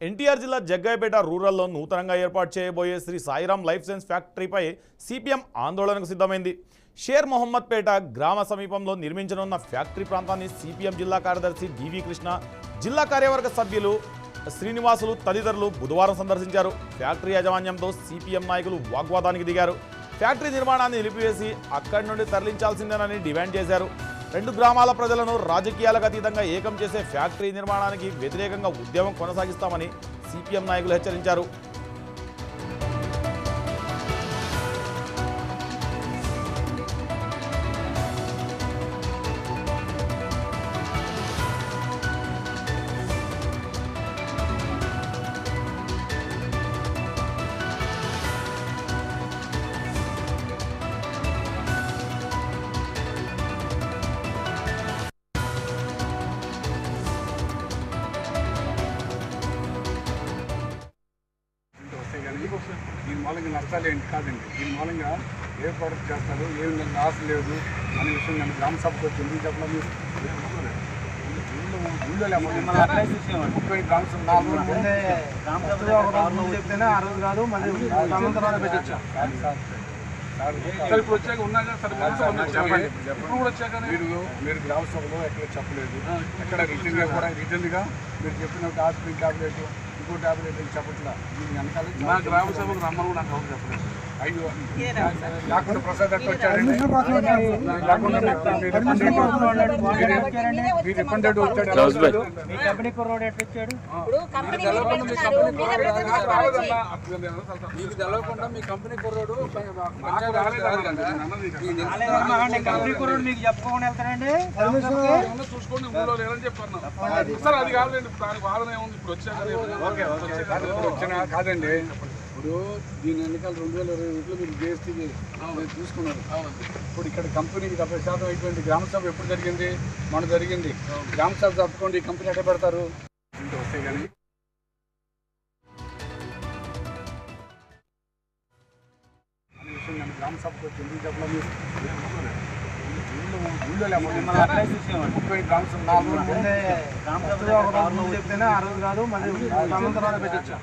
ఎన్టీఆర్ జిల్లా జగ్గయ్యపేట రూరల్లో నూతనంగా ఏర్పాటు చేయబోయే శ్రీ సాయిరాం లైఫ్ సైన్స్ ఫ్యాక్టరీపై సిపిఎం ఆందోళనకు సిద్ధమైంది. షేర్ మొహమ్మద్ పేట గ్రామ సమీపంలో నిర్మించనున్న ఫ్యాక్టరీ ప్రాంతాన్ని సిపిఎం జిల్లా కార్యదర్శి డివి కృష్ణ, జిల్లా కార్యవర్గ సభ్యులు శ్రీనివాసులు తదితరులు బుధవారం సందర్శించారు. ఫ్యాక్టరీ యాజమాన్యంతో సిపిఎం నాయకులు వాగ్వాదానికి దిగారు. ఫ్యాక్టరీ నిర్మాణాన్ని నిలిపివేసి అక్కడి నుండి తరలించాల్సిందేనని డిమాండ్ చేశారు. రెండు గ్రామాల ప్రజలను రాజకీయాలకు అతీతంగా ఏకం చేసే ఫ్యాక్టరీ నిర్మాణానికి వ్యతిరేకంగా ఉద్యమం కొనసాగిస్తామని సిపిఎం నాయకులు హెచ్చరించారు. దీని మూలంగా నష్టాలు ఏంటి కాదండి. దీని మూలంగా ఏ ప్రొడక్ట్ చేస్తారు, ఏమి లాస్ లేదు అనే విషయం నేను గ్రామ సభకు వచ్చి ఎందుకు చెప్పడం ఇప్పుడు వచ్చాక ఉన్నాగా మీరు గ్రామ సభలో ఎక్కడ చెప్పలేదు, ఎక్కడ రిటర్న్గా కూడా రిటర్న్గా మీరు చెప్పిన హాస్పిటల్ ట్యాబ్లెట్ ఇంకో ట్యాబ్లెట్ చెప్పట్లా. వెనకాల గ్రామ సభకు రమ్మని కూడా నాకు చెప్పలేదు. అయ్యో లేకుండా ప్రసాద్ ఎట్లా వచ్చాడండి, మీకు తెలవకుండా మీ కంపెనీ కుర్రోడు మీకు చెప్పుకోకుండా వెళ్తారండి. చూసుకోండి ఊళ్ళో లేదని చెప్పాను సార్. అది కాదండి, దానికి వాదన ఏముంది. ఇప్పుడు వచ్చినా కాదండి. ఇప్పుడు దీని వెనకాల 2021లో మీరు జిఎస్టీ తీసుకున్నారు. ఇప్పుడు ఇక్కడ కంపెనీకి 70% అయిపోయింది. గ్రామ సభ ఎప్పుడు జరిగింది? మన జరిగింది. గ్రామ సభ తప్పకుండా ఈ కంపెనీ అడ్డ పెడతారు వస్తాయి. కానీ అనే విషయం నేను గ్రామ సభకు వచ్చి ఎందుకు చెప్పడం చెప్తేనే ఆ రోజు కాదు మళ్ళీ పెట్టచ్చు.